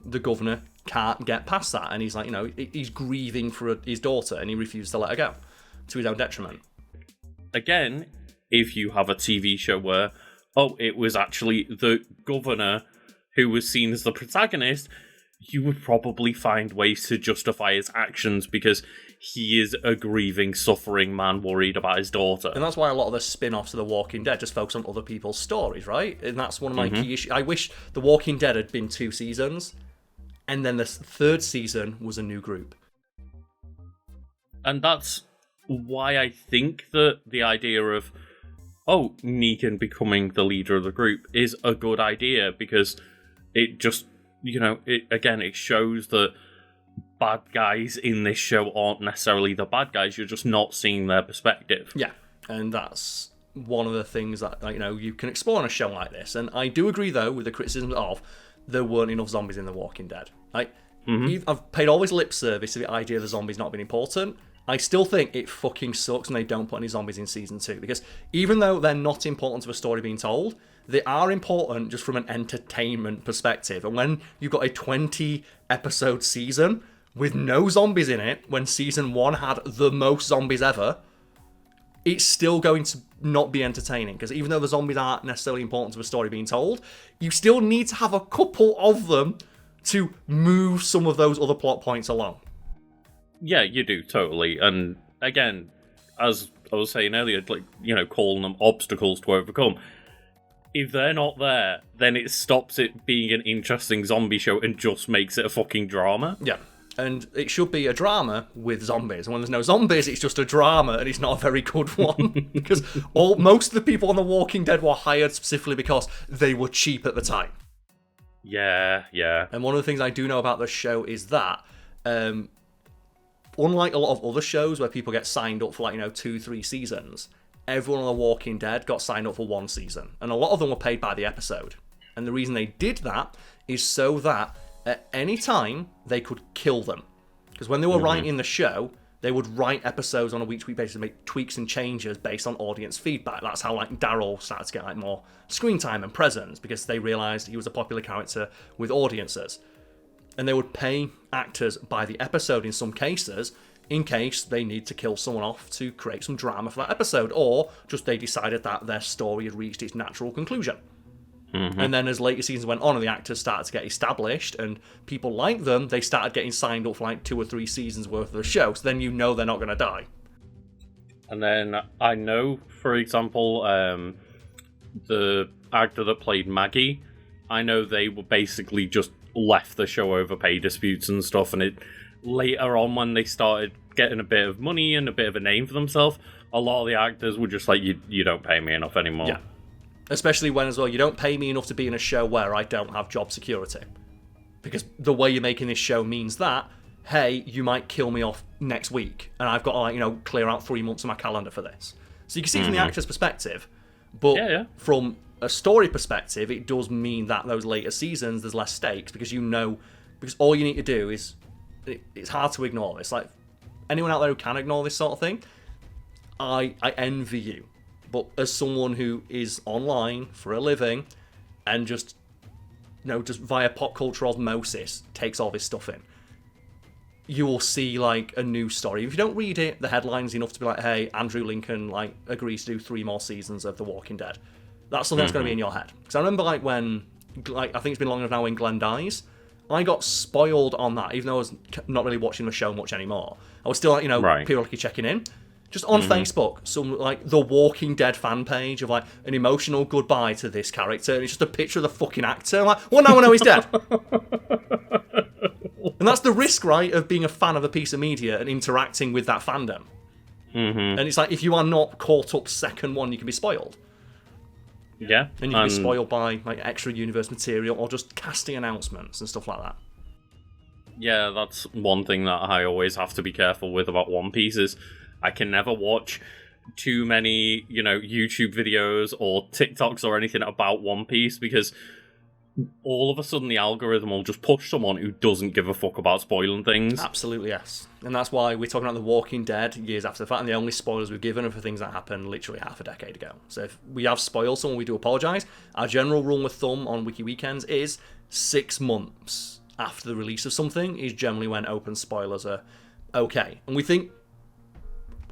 the Governor can't get past that, and he's like, he's grieving for his daughter, and he refuses to let her go, to his own detriment. Again, if you have a TV show where, it was actually the Governor who was seen as the protagonist, you would probably find ways to justify his actions because he is a grieving, suffering man worried about his daughter. And that's why a lot of the spin-offs of The Walking Dead just focus on other people's stories, right? And that's one of my key issues. I wish The Walking Dead had been 2 seasons, and then the 3rd season was a new group. And that's why I think that the idea of, Negan becoming the leader of the group is a good idea, because it just, it shows that bad guys in this show aren't necessarily the bad guys, you're just not seeing their perspective. Yeah, and that's one of the things that, you can explore on a show like this. And I do agree, though, with the criticism of there weren't enough zombies in The Walking Dead. I've paid always lip service to the idea of the zombies not being important. I still think it fucking sucks when they don't put any zombies in season 2, because even though they're not important to a story being told, they are important just from an entertainment perspective. And when you've got a 20-episode season with no zombies in it, when season 1 had the most zombies ever, it's still going to not be entertaining, because even though the zombies aren't necessarily important to a story being told, you still need to have a couple of them to move some of those other plot points along. Yeah, you do, totally. And again, as I was saying earlier, calling them obstacles to overcome. If they're not there, then it stops it being an interesting zombie show and just makes it a fucking drama. Yeah. And it should be a drama with zombies. And when there's no zombies, it's just a drama, and it's not a very good one. Because most of the people on The Walking Dead were hired specifically because they were cheap at the time. Yeah. And one of the things I do know about this show is that, unlike a lot of other shows where people get signed up for 2-3 seasons, everyone on The Walking Dead got signed up for 1 season. And a lot of them were paid by the episode. And the reason they did that is so that at any time they could kill them. Because when they were writing the show, they would write episodes on a week-to-week basis and make tweaks and changes based on audience feedback. That's how Daryl started to get more screen time and presence, because they realised he was a popular character with audiences. And they would pay actors by the episode in some cases, in case they need to kill someone off to create some drama for that episode, or just they decided that their story had reached its natural conclusion. And then as later seasons went on and the actors started to get established and people liked them, they started getting signed up for 2 or 3 seasons worth of the show, so then they're not going to die. And then I know, for example, the actor that played Maggie, I know they were basically just left the show over pay disputes and stuff, and later on when they started getting a bit of money and a bit of a name for themselves, a lot of the actors were just like, you don't pay me enough anymore. Yeah. Especially when, as well, you don't pay me enough to be in a show where I don't have job security. Because the way you're making this show means that, hey, you might kill me off next week, and I've got to, like, you know, clear out 3 months of my calendar for this. So you can see it from the actor's perspective, but from a story perspective, it does mean that those later seasons, there's less stakes, because you know, because all you need to do is, it's hard to ignore this. Like, anyone out there who can ignore this sort of thing, I envy you. But as someone who is online for a living and just, you know, just via pop culture osmosis takes all this stuff in, you will see, like, a new story. If you don't read it, the headline's enough to be like, hey, Andrew Lincoln, like, agrees to do 3 more seasons of The Walking Dead. That's something that's going to be in your head. Because I remember, like, when, like, I think it's been long enough now when Glenn dies, I got spoiled on that, even though I was not really watching the show much anymore. I was still, like, you know, periodically checking in. Just on Facebook, some, like, The Walking Dead fan page of, like, an emotional goodbye to this character, and it's just a picture of the fucking actor. I'm like, well, now I know he's dead. And that's the risk, right, of being a fan of a piece of media and interacting with that fandom. And it's like, if you are not caught up second one, you can be spoiled. Yeah. And you can be spoiled by, like, extra universe material or just casting announcements and stuff like that. Yeah, that's one thing that I always have to be careful with about One Piece is I can never watch too many, you know, YouTube videos or TikToks or anything about One Piece, because all of a sudden the algorithm will just push someone who doesn't give a fuck about spoiling things. Absolutely, yes. And that's why we're talking about The Walking Dead years after the fact, and the only spoilers we've given are for things that happened literally half a decade ago. So if we have spoiled someone, we do apologise. Our general rule of thumb on Wiki Weekends is 6 months after the release of something is generally when open spoilers are okay. And we think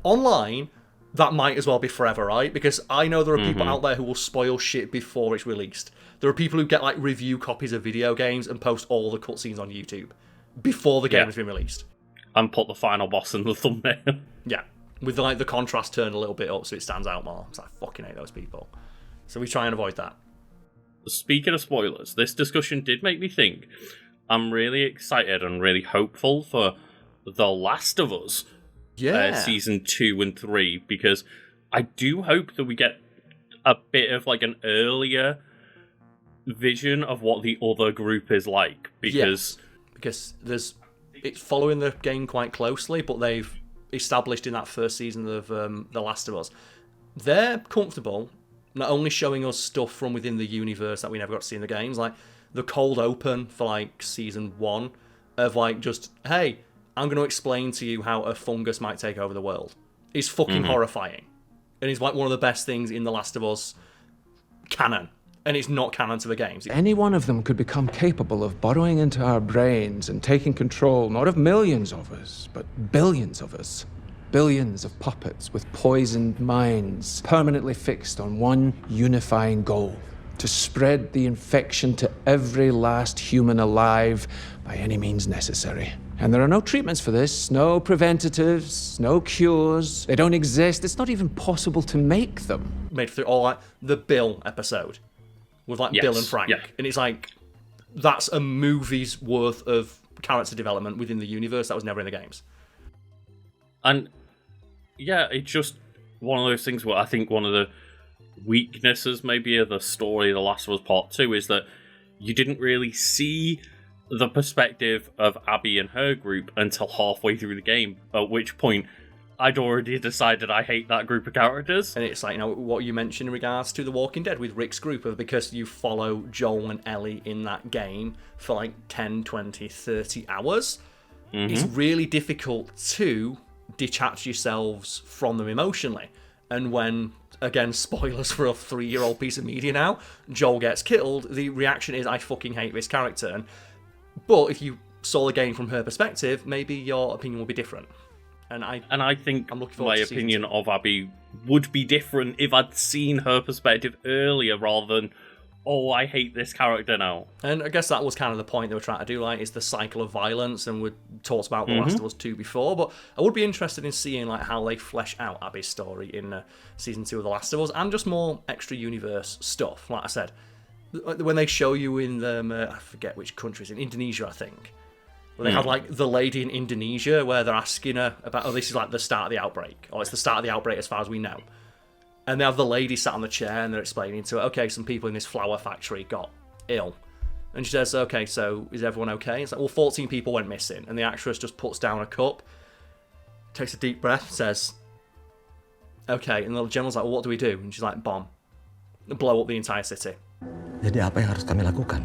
online, that might as well be forever, right? Because I know there are people out there who will spoil shit before it's released. There are people who get, like, review copies of video games and post all the cutscenes on YouTube before the game has been released. And put the final boss in the thumbnail. Yeah. With, like, the contrast turned a little bit up so it stands out more. It's like, I fucking hate those people. So we try and avoid that. Speaking of spoilers, this discussion did make me think. I'm really excited and really hopeful for The Last of Us. Season 2 and 3, because I do hope that we get a bit of, like, an earlier vision of what the other group is like, because it's following the game quite closely, but they've established in that first season of The Last of Us, they're comfortable not only showing us stuff from within the universe that we never got to see in the games, like the cold open for, like, season 1 of, like, just, hey, I'm going to explain to you how a fungus might take over the world. It's fucking horrifying. And it's, like, one of the best things in The Last of Us canon. And it's not canon to the games. Any one of them could become capable of burrowing into our brains and taking control, not of millions of us, but billions of us. Billions of puppets with poisoned minds, permanently fixed on one unifying goal: to spread the infection to every last human alive by any means necessary. And there are no treatments for this, no preventatives, no cures. They don't exist. It's not even possible to make them. Made through all, like, the Bill episode with, like, Bill and Frank. Yeah. And it's like, that's a movie's worth of character development within the universe that was never in the games. And yeah, it's just one of those things where I think one of the weaknesses maybe of the story The Last of Us Part 2 is that you didn't really see the perspective of Abby and her group until halfway through the game, at which point I'd already decided I hate that group of characters. And it's like, you know, what you mentioned in regards to The Walking Dead with Rick's group, of because you follow Joel and Ellie in that game for like 10, 20, 30 hours, it's really difficult to detach yourselves from them emotionally. And when, again, spoilers for a 3-year-old piece of media now, Joel gets killed, the reaction is, I fucking hate this character. But if you saw the game from her perspective, maybe your opinion will be different. And I think my opinion of Abby would be different if I'd seen her perspective earlier rather than, oh, I hate this character now. And I guess that was kind of the point they were trying to do, like, is the cycle of violence, and we talked about The Last of Us 2 before, but I would be interested in seeing, like, how they flesh out Abby's story in Season 2 of The Last of Us, and just more extra universe stuff. Like I said, when they show you in the, I forget which countries, in Indonesia, I think, Where they had, like, the lady in Indonesia where they're asking her about, this is, like, the start of the outbreak. Or it's the start of the outbreak as far as we know. And they have the lady sat on the chair and they're explaining to her, okay, some people in this flour factory got ill. And she says, okay, so is everyone okay? It's like, well, 14 people went missing. And the actress just puts down a cup, takes a deep breath, says, okay. And the general's like, well, what do we do? And she's like, bomb. Blow up the entire city. Jadi apa yang harus kami lakukan?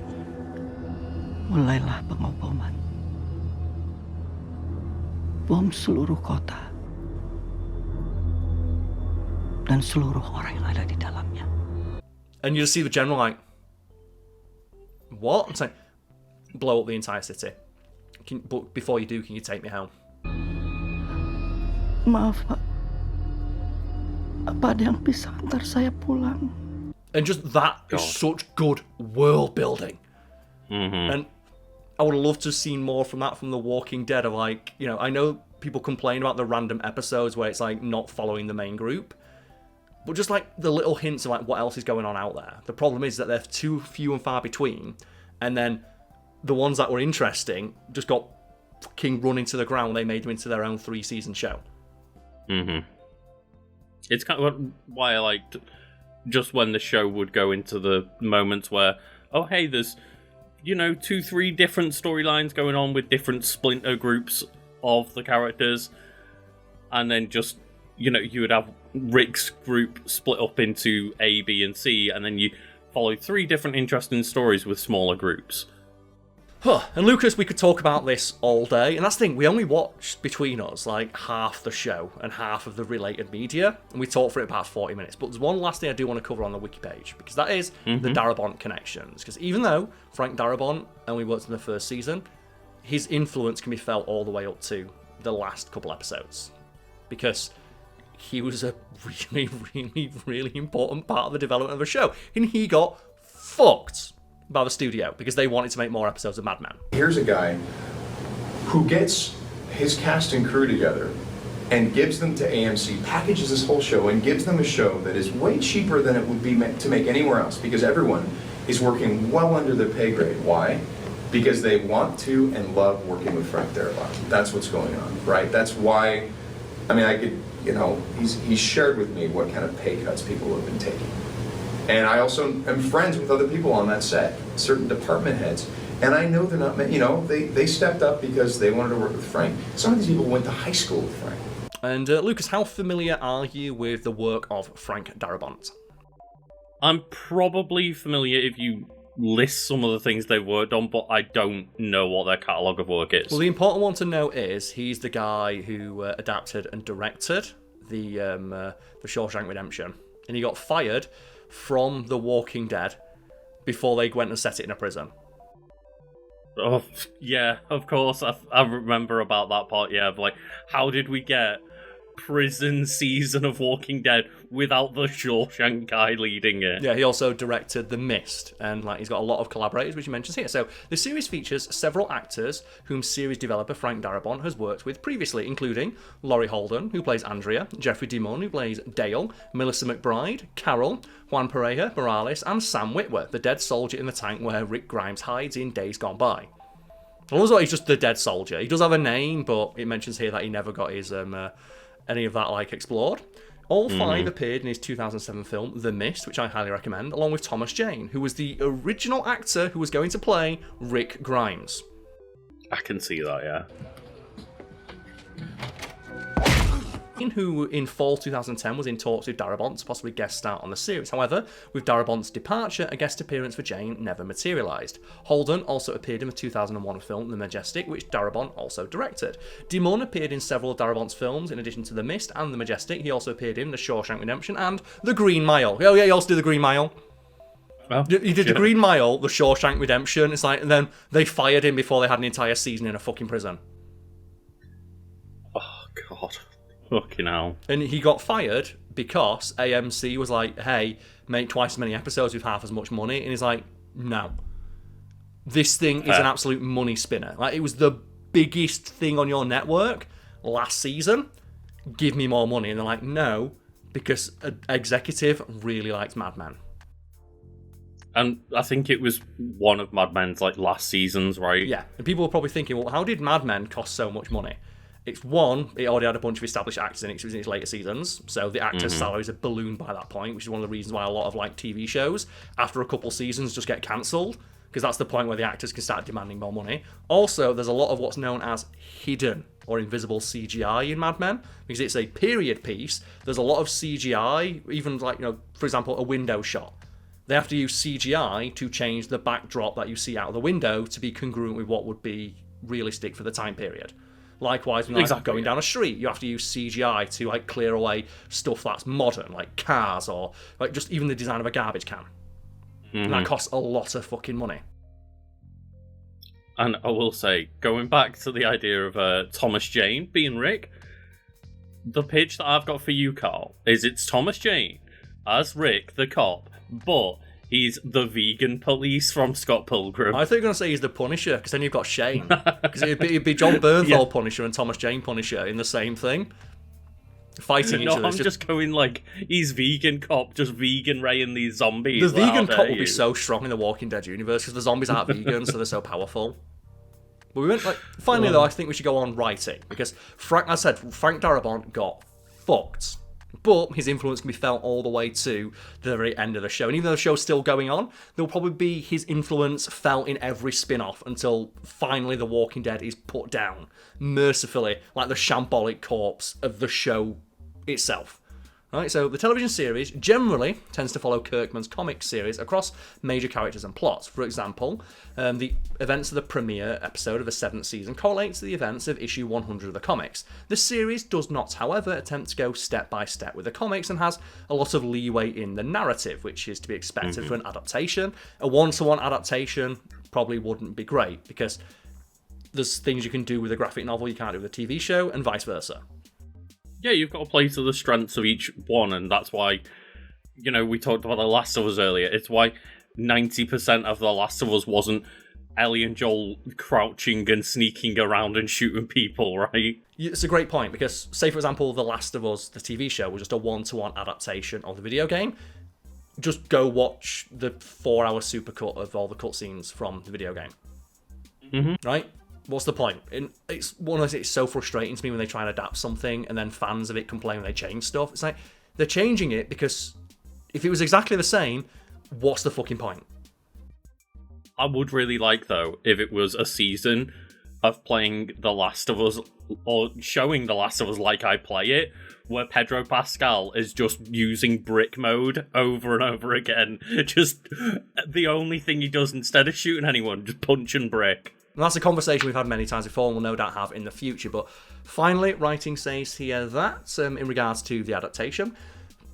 Mulailah pengoboman. Bom seluruh kota. Dan seluruh orang yang ada di dalamnya. And you just see the general like, what? I'm saying, blow up the entire city. But before you do, can you take me home? Maaf, Pak. Apa ada yang bisa antar saya pulang? And just that is such good world building. And I would love to have seen more from that from The Walking Dead. Of like, you know, I know people complain about the random episodes where it's like not following the main group, but just like the little hints of like what else is going on out there. The problem is that they're too few and far between, and then the ones that were interesting just got fucking run into the ground. They made them into their own 3-season show. It's kind of why I liked just when the show would go into the moments where, oh hey, there's, you know, 2-3 different storylines going on with different splinter groups of the characters, and then just, you know, you would have Rick's group split up into A, B, and C, and then you follow 3 different interesting stories with smaller groups. And Lucas, we could talk about this all day, and that's the thing, we only watched between us like half the show and half of the related media, and we talked for it about 40 minutes. But there's one last thing I do want to cover on the wiki page, because that is the Darabont connections. Because even though Frank Darabont only worked in the first season, his influence can be felt all the way up to the last couple episodes. Because he was a really, really, really important part of the development of the show, and he got fucked by the studio because they wanted to make more episodes of Mad Men. Here's a guy who gets his cast and crew together and gives them to AMC, packages this whole show and gives them a show that is way cheaper than it would be meant to make anywhere else, because everyone is working well under their pay grade. Why? Because they want to and love working with Frank Darabont. That's what's going on, right? That's why, I mean, I could, you know, he's shared with me what kind of pay cuts people have been taking. And I also am friends with other people on that set, certain department heads, and I know they're not, you know, they stepped up because they wanted to work with Frank. Some of these people went to high school with Frank. And Lucas, how familiar are you with the work of Frank Darabont? I'm probably familiar if you list some of the things they've worked on, but I don't know what their catalogue of work is. Well, the important one to know is he's the guy who adapted and directed the Shawshank Redemption, and he got fired from The Walking Dead before they went and set it in a prison. Oh, yeah, of course. I remember about that part, yeah. Of like, how did we get prison season of Walking Dead without the Shawshank guy leading it? Yeah, he also directed The Mist, and like he's got a lot of collaborators, which he mentions here. So the series features several actors whom series developer Frank Darabont has worked with previously, including Laurie Holden, who plays Andrea, Jeffrey DeMunn, who plays Dale, Melissa McBride, Karl, Juan Pareja Morales, and Sam Witwer, the dead soldier in the tank where Rick Grimes hides in Days Gone By. Also, he's just the dead soldier. He does have a name, but it mentions here that he never got his any of that like explored. All 5 appeared in his 2007 film The Mist, which I highly recommend, along with Thomas Jane, who was the original actor who was going to play Rick Grimes. I can see that, yeah. Who in fall 2010 was in talks with Darabont to possibly guest star on the series. However, with Darabont's departure, a guest appearance for Jane never materialised. Holden also appeared in the 2001 film The Majestic, which Darabont also directed. DeMunn appeared in several of Darabont's films, in addition to The Mist and The Majestic. He also appeared in The Shawshank Redemption and The Green Mile. Oh yeah, he also did The Green Mile. Well, he did The Green Mile, The Shawshank Redemption. It's like, and then they fired him before they had an entire season in a fucking prison. Oh god. Fucking hell. And he got fired because AMC was like, hey, make twice as many episodes with half as much money. And he's like, no. This thing is an absolute money spinner. Like, it was the biggest thing on your network last season. Give me more money. And they're like, no, because an executive really likes Mad Men. And I think it was one of Mad Men's like last seasons, right? Yeah, and people were probably thinking, well, how did Mad Men cost so much money? It's one, it already had a bunch of established actors in it, 'cause it was in its later seasons, so the actors' salaries had ballooned by that point, which is one of the reasons why a lot of like TV shows, after a couple seasons, just get cancelled, because that's the point where the actors can start demanding more money. Also, there's a lot of what's known as hidden or invisible CGI in Mad Men, because it's a period piece. There's a lot of CGI, even like, for example, a window shot. They have to use CGI to change the backdrop that you see out of the window to be congruent with what would be realistic for the time period. Likewise, when going down a street, you have to use CGI to like clear away stuff that's modern, like cars or like just even the design of a garbage can. And that costs a lot of fucking money. And I will say, going back to the idea of Thomas Jane being Rick, the pitch that I've got for you, Karl, is it's Thomas Jane as Rick, the cop, but he's the vegan police from Scott Pilgrim. I thought you were going to say he's the Punisher, because then you've got Shane. Because it'd be John Bernthal Punisher and Thomas Jane Punisher in the same thing. Fighting each other. I'm just going like, he's vegan cop, just vegan raying these zombies. The vegan cop will be so strong in the Walking Dead universe, because the zombies aren't vegan, so they're so powerful. But we went finally though, I think we should go on writing, because Frank Darabont got fucked. But his influence can be felt all the way to the very end of the show. And even though the show's still going on, there'll probably be his influence felt in every spin-off until finally The Walking Dead is put down, mercifully, like the shambolic corpse of the show itself. Right, so the television series generally tends to follow Kirkman's comic series across major characters and plots. For example, the events of the premiere episode of the 7th season correlate to the events of issue 100 of the comics. The series does not, however, attempt to go step by step with the comics and has a lot of leeway in the narrative, which is to be expected for an adaptation. A one-to-one adaptation probably wouldn't be great, because there's things you can do with a graphic novel you can't do with a TV show, and vice versa. Yeah, you've got to play to the strengths of each one, and that's why, we talked about The Last of Us earlier. It's why 90% of The Last of Us wasn't Ellie and Joel crouching and sneaking around and shooting people, right? It's a great point, because, say, for example, The Last of Us, the TV show, was just a one-to-one adaptation of the video game. Just go watch the 4-hour supercut of all the cutscenes from the video game. Right? What's the point? It's one of those. It's so frustrating to me when they try and adapt something and then fans of it complain when they change stuff. It's like, they're changing it because if it was exactly the same, what's the fucking point? I would really like, though, if it was a season of playing The Last of Us, or showing The Last of Us like I play it, where Pedro Pascal is just using brick mode over and over again. Just the only thing he does instead of shooting anyone, just punch and brick. And that's a conversation we've had many times before and we'll no doubt have in the future. But finally, writing says here that, in regards to the adaptation,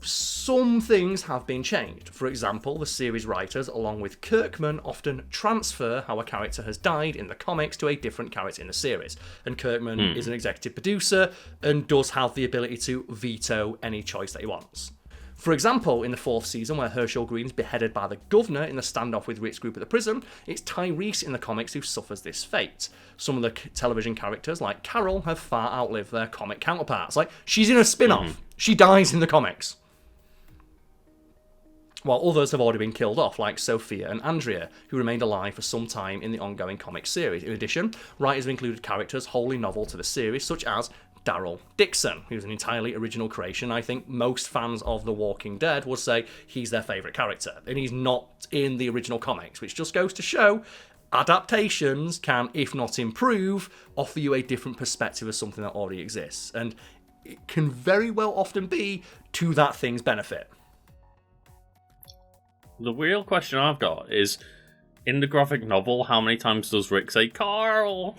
some things have been changed. For example, the series writers, along with Kirkman, often transfer how a character has died in the comics to a different character in the series. And Kirkman is an executive producer and does have the ability to veto any choice that he wants. For example, in the 4th season, where Herschel Green's beheaded by the governor in the standoff with Rick's group at the prison, it's Tyrese in the comics who suffers this fate. Some of the television characters, like Karl, have far outlived their comic counterparts. Like, she's in a spin-off. She dies in the comics. While others have already been killed off, like Sophia and Andrea, who remained alive for some time in the ongoing comic series. In addition, writers have included characters wholly novel to the series, such as Daryl Dixon, who's an entirely original creation. I think most fans of The Walking Dead would say he's their favourite character, and he's not in the original comics, which just goes to show adaptations can, if not improve, offer you a different perspective of something that already exists, and it can very well often be to that thing's benefit. The real question I've got is, in the graphic novel, how many times does Rick say, Karl?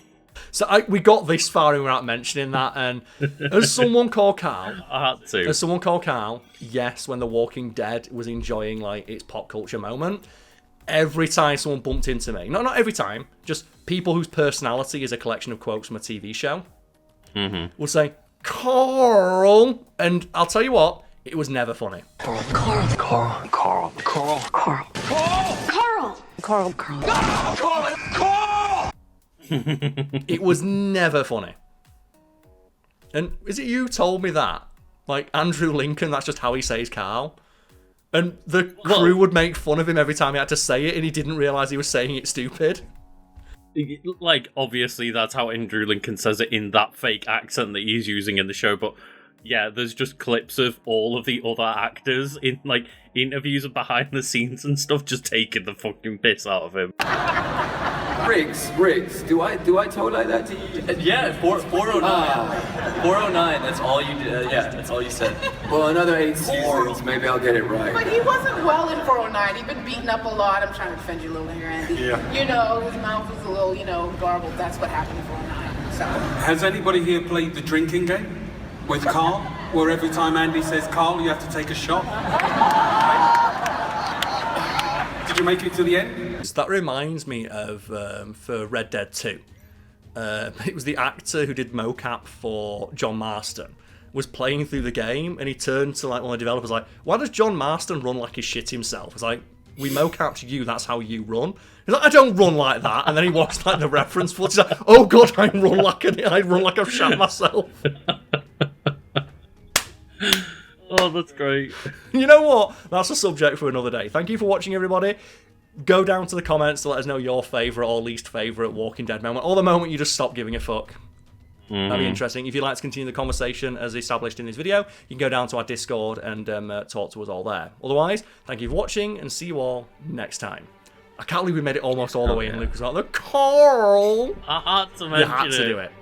So we got this far and without mentioning that, and as someone called Karl, I had to. As someone called Karl, yes, when The Walking Dead was enjoying like its pop culture moment, every time someone bumped into me, not every time, just people whose personality is a collection of quotes from a TV show, would say, Karl, and I'll tell you what, it was never funny. Karl. Karl. Karl. Karl. Karl. Karl. Karl. Karl. Karl. Karl. It was never funny. And is it you told me that? Like, Andrew Lincoln, that's just how he says Karl? And the crew would make fun of him every time he had to say it, and he didn't realise he was saying it stupid. Like, obviously, that's how Andrew Lincoln says it in that fake accent that he's using in the show, but yeah, there's just clips of all of the other actors in, like, interviews and behind the scenes and stuff just taking the fucking piss out of him. Riggs, do I talk like that to you? Yeah, 409. 409, that's all you did. Yeah, that's all you said. Well, another 8 seasons, maybe I'll get it right. But he wasn't well in 409. He'd been beaten up a lot. I'm trying to defend you a little here, Andy. Yeah. You know, his mouth was a little, garbled. That's what happened in 409. So. Has anybody here played the drinking game with Karl? Where every time Andy says Karl, you have to take a shot? Did you make it to the end? That reminds me of, for Red Dead 2, it was the actor who did mocap for John Marston, was playing through the game, and he turned to like one of the developers like, why does John Marston run like his shit himself? It's like, we mocapped you, that's how you run. He's like, I don't run like that. And then he watched like the reference footage, he's like, oh god, I run like I've shot myself. Oh, that's great. You know what? That's a subject for another day. Thank you for watching, everybody. Go down to the comments to let us know your favourite or least favourite Walking Dead moment, or the moment you just stop giving a fuck. That'd be interesting. If you'd like to continue the conversation as established in this video, you can go down to our Discord and talk to us all there. Otherwise, thank you for watching, and see you all next time. I can't believe we made it almost all the way in, Luke was like, the Karl! I had to mention it. You had to do it.